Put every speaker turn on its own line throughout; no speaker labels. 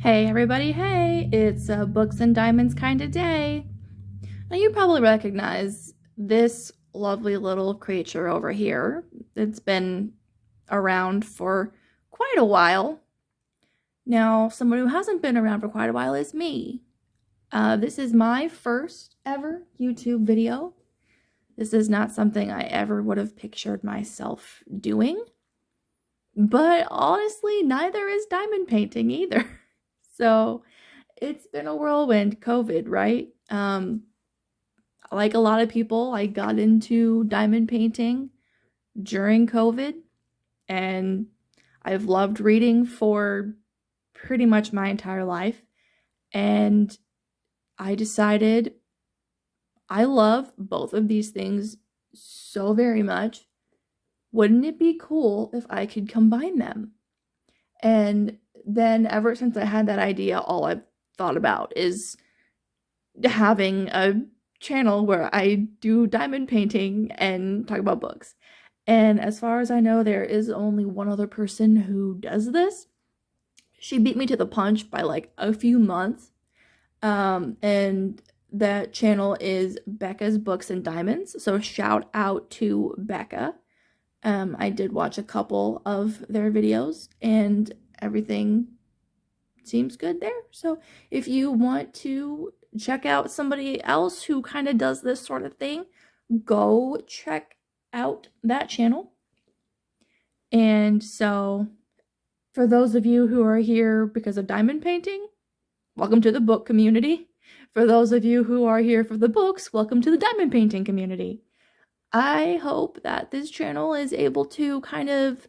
Hey everybody, hey! It's a Books and Diamonds kind of day. Now you probably recognize this lovely little creature over here. It's been around for quite a while. Now, someone who hasn't been around for quite a while is me. This is my first ever YouTube video. This is not something I ever would have pictured myself doing. But honestly, neither is diamond painting either. So it's been a whirlwind, COVID, right? Like a lot of people, I got into diamond painting during COVID, and I've loved reading for pretty much my entire life. And I decided I love both of these things so very much. Wouldn't it be cool if I could combine them? And then ever since I had that idea, all I've thought about is having a channel where I do diamond painting and talk about books. And as far as I know, there is only one other person who does this. She beat me to the punch by like a few months. And that channel is Becca's Books and Diamonds. So shout out to Becca. I did watch a couple of their videos and everything seems good there. So if you want to check out somebody else who kind of does this sort of thing, go check out that channel. And so for those of you who are here because of diamond painting, welcome to the book community. For those of you who are here for the books, welcome to the diamond painting community. I hope that this channel is able to kind of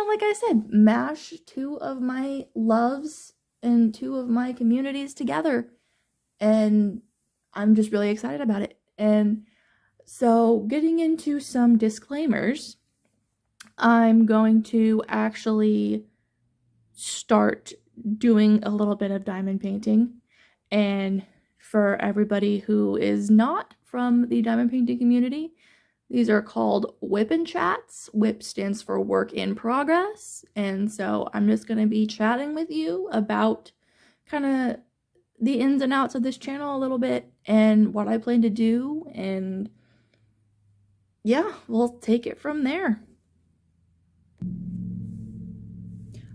like I said, mash two of my loves and two of my communities together. And I'm just really excited about it. And so getting into some disclaimers, I'm going to actually start doing a little bit of diamond painting. And for everybody who is not from the diamond painting community, these are called WIP and Chats. WIP stands for work in progress. And so I'm just going to be chatting with you about kind of the ins and outs of this channel a little bit and what I plan to do. And yeah, we'll take it from there.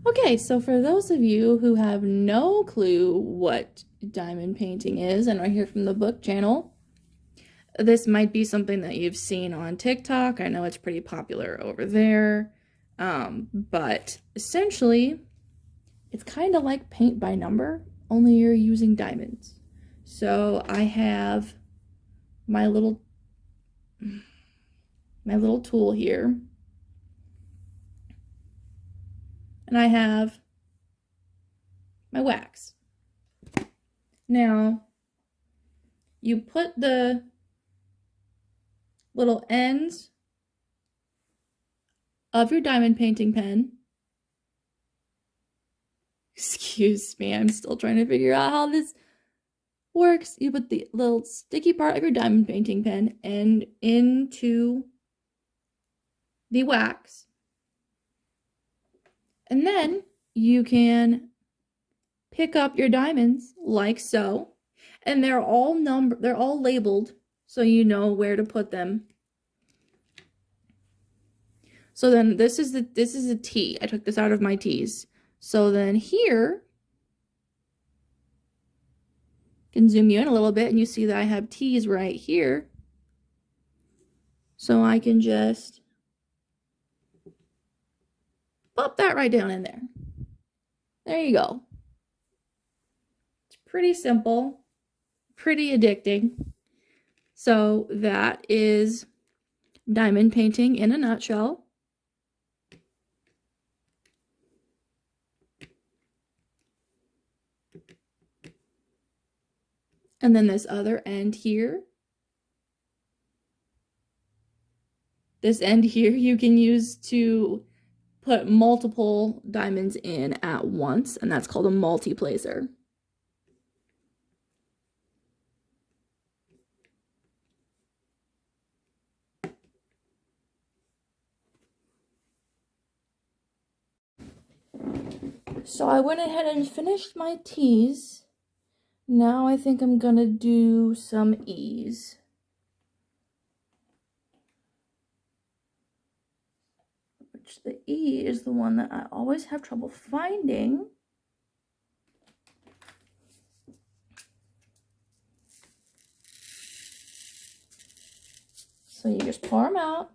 Okay, so for those of you who have no clue what diamond painting is and are here from the book channel, this might be something that you've seen on TikTok. I know it's pretty popular over there. But essentially, it's kind of like paint by number, only you're using diamonds. So I have my little tool here. And I have my wax. Now, you put the little ends of your diamond painting pen. Excuse me, I'm still trying to figure out how this works. You put the little sticky part of your diamond painting pen and into the wax. And then you can pick up your diamonds like so. And they're all labeled so you know where to put them. So then this is a T. I took this out of my T's. So then here, I can zoom you in a little bit and you see that I have T's right here. So I can just pop that right down in there. There you go. It's pretty simple, pretty addicting. So that is diamond painting in a nutshell. And then this other end here. This end here you can use to put multiple diamonds in at once, and that's called a multi-placer. So I went ahead and finished my T's. Now I think I'm gonna do some E's. Which the E is the one that I always have trouble finding. So you just pour them out.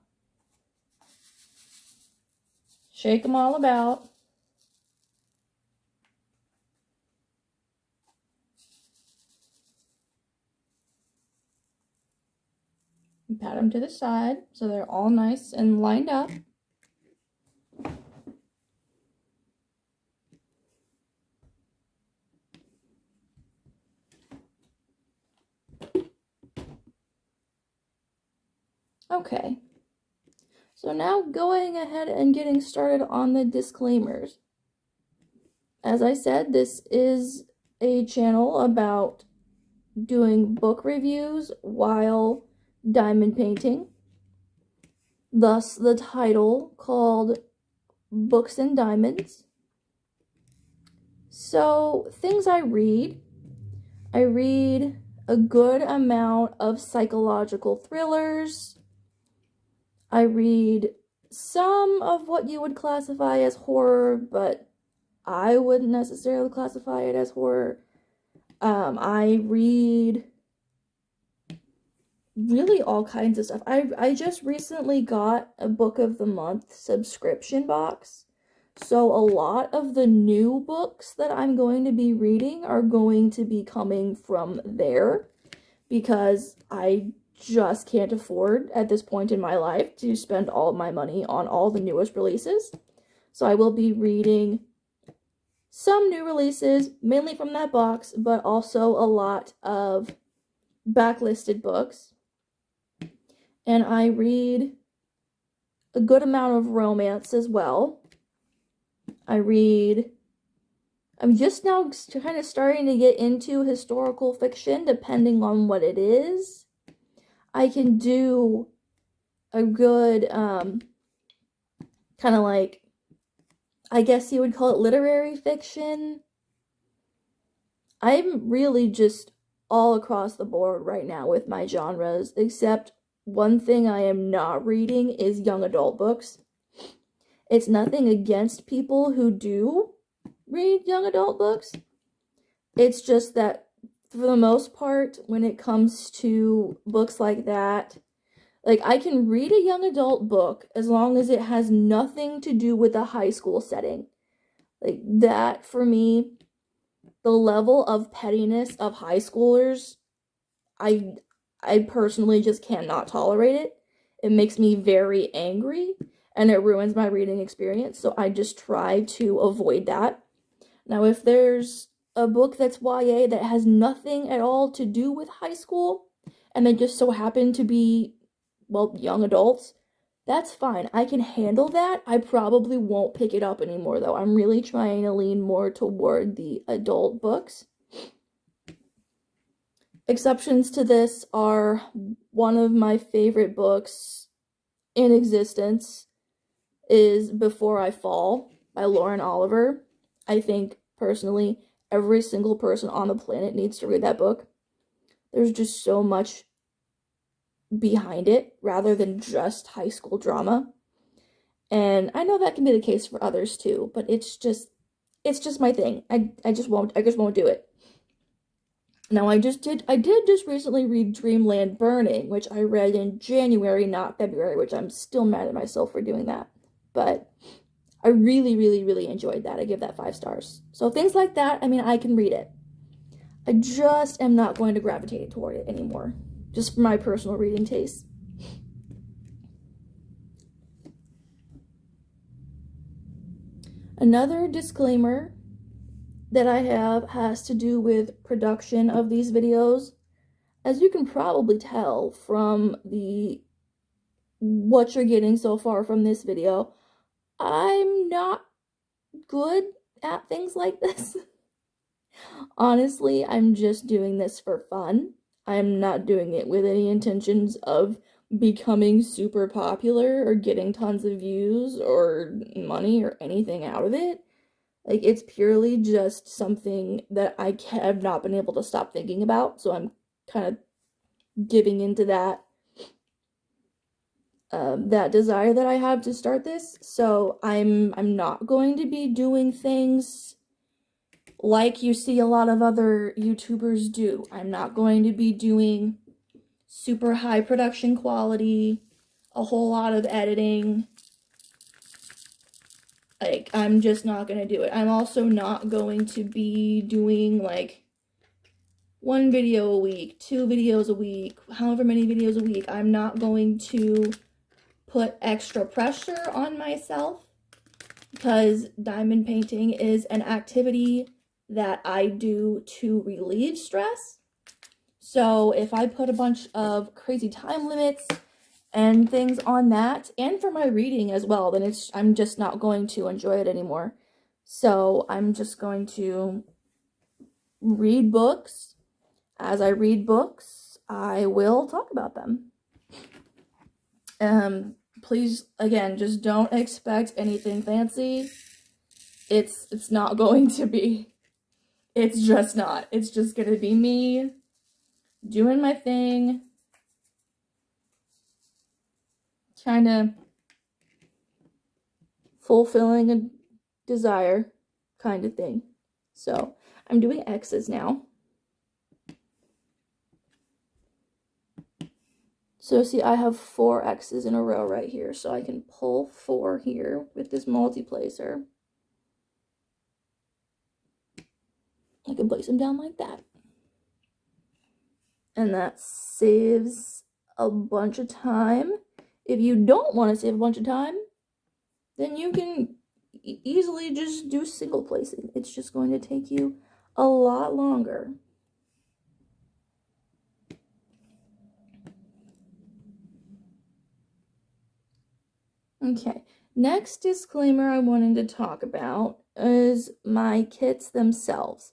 Shake them all about. And pat them to the side so they're all nice and lined up. Okay. So now going ahead and getting started on the disclaimers. As I said, this is a channel about doing book reviews while diamond painting. Thus the title called Books and Diamonds. So things I read a good amount of psychological thrillers. I read some of what you would classify as horror, but I wouldn't necessarily classify it as horror. I read really all kinds of stuff. I just recently got a Book of the Month subscription box. So a lot of the new books that I'm going to be reading are going to be coming from there because I just can't afford at this point in my life to spend all of my money on all the newest releases. So I will be reading some new releases, mainly from that box, but also a lot of backlisted books. And I read a good amount of romance as well. I'm just now kind of starting to get into historical fiction, depending on what it is. I can do a good, kind of like, I guess you would call it literary fiction. I'm really just all across the board right now with my genres, except one thing I am not reading is young adult books. It's nothing against people who do read young adult books. It's just that for the most part, when it comes to books like that, like I can read a young adult book as long as it has nothing to do with a high school setting. Like that for me, the level of pettiness of high schoolers, I personally just cannot tolerate it. It makes me very angry and it ruins my reading experience, so I just try to avoid that. Now, if there's a book that's YA that has nothing at all to do with high school, and they just so happen to be, well, young adults, that's fine. I can handle that. I probably won't pick it up anymore, though. I'm really trying to lean more toward the adult books. Exceptions to this are one of my favorite books in existence is Before I Fall by Lauren Oliver. I think, personally, every single person on the planet needs to read that book. There's just so much behind it, rather than just high school drama. And I know that can be the case for others too, but it's just my thing. I just won't do it. Now I did just recently read Dreamland Burning, which I read in January, not February, which I'm still mad at myself for doing that. But I really, really, really enjoyed that. I give that 5 stars. So things like that, I mean, I can read it. I just am not going to gravitate toward it anymore, just for my personal reading taste. Another disclaimer that I have has to do with production of these videos. As you can probably tell from what you're getting so far from this video, I'm not good at things like this. Honestly, I'm just doing this for fun. I'm not doing it with any intentions of becoming super popular or getting tons of views or money or anything out of it. Like, it's purely just something that I have not been able to stop thinking about, so I'm kind of giving into that desire that I have to start this. So I'm not going to be doing things like you see a lot of other YouTubers do. I'm not going to be doing super high production quality, a whole lot of editing. Like, I'm just not going to do it. I'm also not going to be doing, like, 1 video a week, 2 videos a week, however many videos a week. I'm not going to put extra pressure on myself because diamond painting is an activity that I do to relieve stress. So if I put a bunch of crazy time limits and things on that, and for my reading as well, then I'm just not going to enjoy it anymore. So I'm just going to read books. As I read books, I will talk about them. Please, again, just don't expect anything fancy. It's not going to be. It's just not. It's just gonna be me doing my thing, kind of fulfilling a desire kind of thing. So I'm doing X's now. So see, I have 4 X's in a row right here, so I can pull 4 here with this multi-placer. I can place them down like that. And that saves a bunch of time. If you don't want to save a bunch of time, then you can easily just do single placing. It's just going to take you a lot longer. Okay, next disclaimer I wanted to talk about is my kits themselves.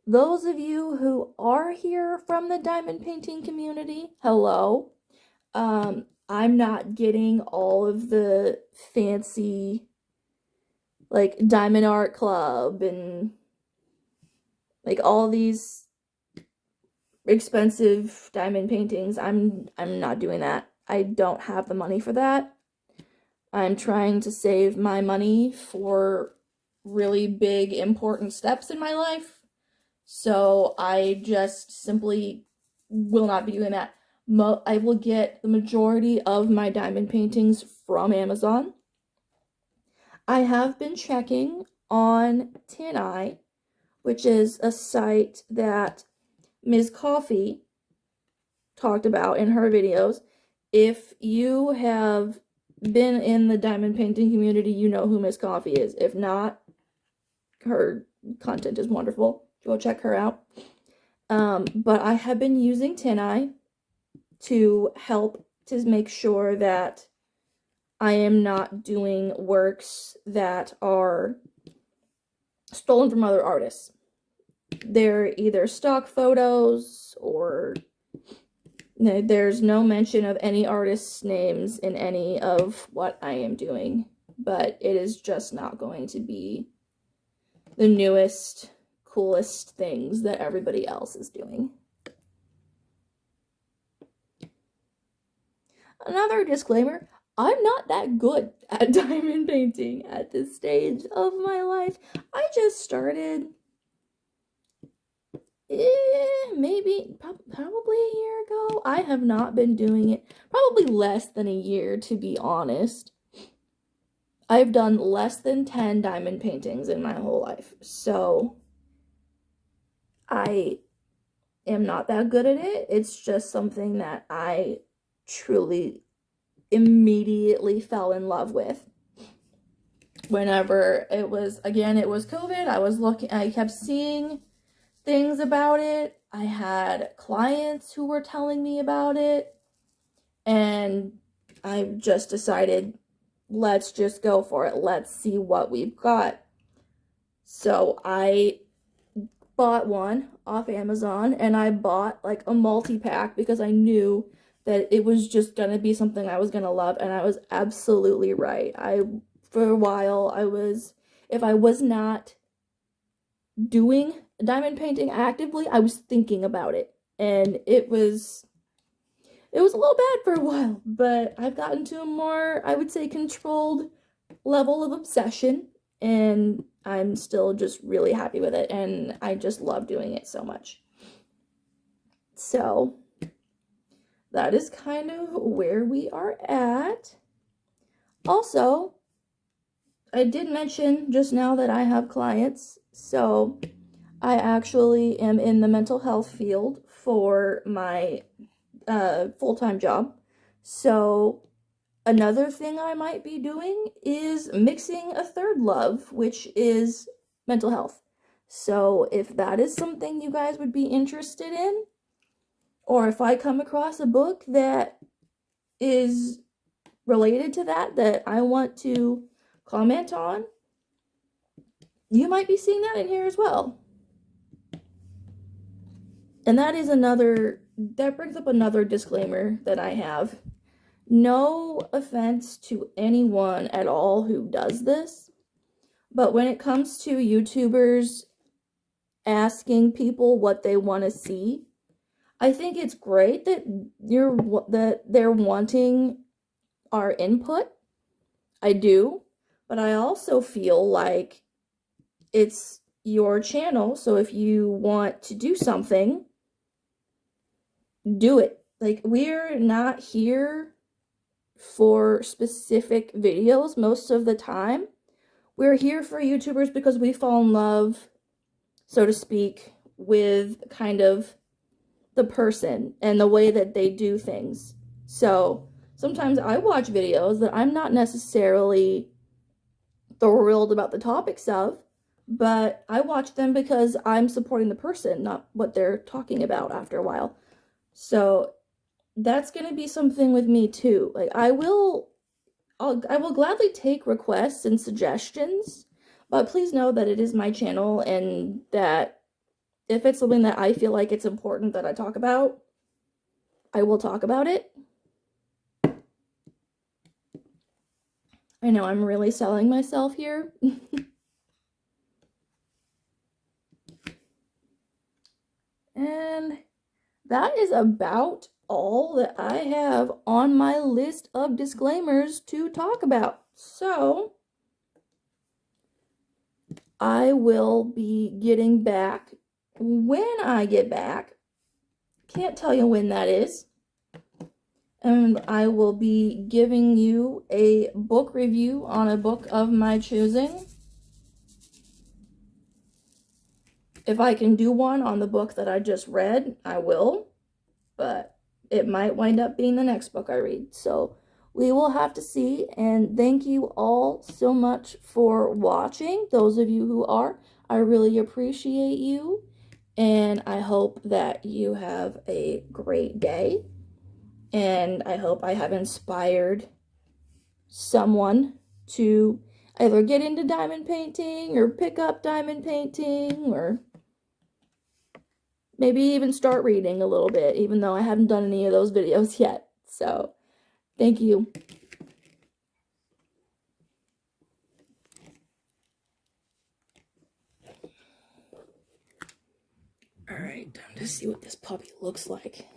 Those of you who are here from the diamond painting community, hello. I'm not getting all of the fancy, like, Diamond Art Club and, like, all these expensive diamond paintings. I'm not doing that. I don't have the money for that. I'm trying to save my money for really big, important steps in my life. So I just simply will not be doing that. I will get the majority of my diamond paintings from Amazon. I have been checking on TinEye, which is a site that Ms. Coffee talked about in her videos. If you have been in the diamond painting community, you know who Ms. Coffee is. If not, her content is wonderful. Go check her out. But I have been using TinEye to help to make sure that I am not doing works that are stolen from other artists. They're either stock photos or there's no mention of any artists' names in any of what I am doing, but it is just not going to be the newest, coolest things that everybody else is doing. Another disclaimer, I'm not that good at diamond painting at this stage of my life. I just started maybe probably a year ago. I have not been doing it probably less than a year, to be honest. I've done less than 10 diamond paintings in my whole life, so I am not that good at it. It's just something that I truly immediately fell in love with. Whenever it was COVID, I kept seeing things about it. I had clients who were telling me about it, and I just decided, let's just go for it. Let's see what we've got. So I bought one off Amazon, and I bought like a multi-pack because I knew that it was just gonna be something I was gonna love, and I was absolutely right. For a while, I was if I was not doing diamond painting actively, I was thinking about it. And it was a little bad for a while, but I've gotten to a more, I would say, controlled level of obsession, and I'm still just really happy with it, and I just love doing it so much. So that is kind of where we are at. Also, I did mention just now that I have clients, so I actually am in the mental health field for my full-time job. So another thing I might be doing is mixing a third love, which is mental health. So if that is something you guys would be interested in, or if I come across a book that is related to that I want to comment on, you might be seeing that in here as well. And that brings up another disclaimer that I have. No offense to anyone at all who does this, but when it comes to YouTubers asking people what they want to see, I think it's great that they're wanting our input. I do, but I also feel like it's your channel, so if you want to do something, do it. Like, we're not here for specific videos most of the time. We're here for YouTubers because we fall in love, so to speak, with kind of the person and the way that they do things. So sometimes I watch videos that I'm not necessarily thrilled about the topics of, but I watch them because I'm supporting the person, not what they're talking about after a while. So that's going to be something with me too. Like, I will gladly take requests and suggestions, but please know that it is my channel, and that if it's something that I feel like it's important that I talk about, I will talk about it. I know I'm really selling myself here. And that is about all that I have on my list of disclaimers to talk about. So I will be getting back when I get back. Can't tell you when that is. And I will be giving you a book review on a book of my choosing. If I can do one on the book that I just read, I will. But it might wind up being the next book I read. So we will have to see. And thank you all so much for watching. Those of you who are, I really appreciate you. And I hope that you have a great day. And I hope I have inspired someone to either get into diamond painting or pick up diamond painting, or maybe even start reading a little bit, even though I haven't done any of those videos yet. So, thank you. Alright, time to see what this puppy looks like.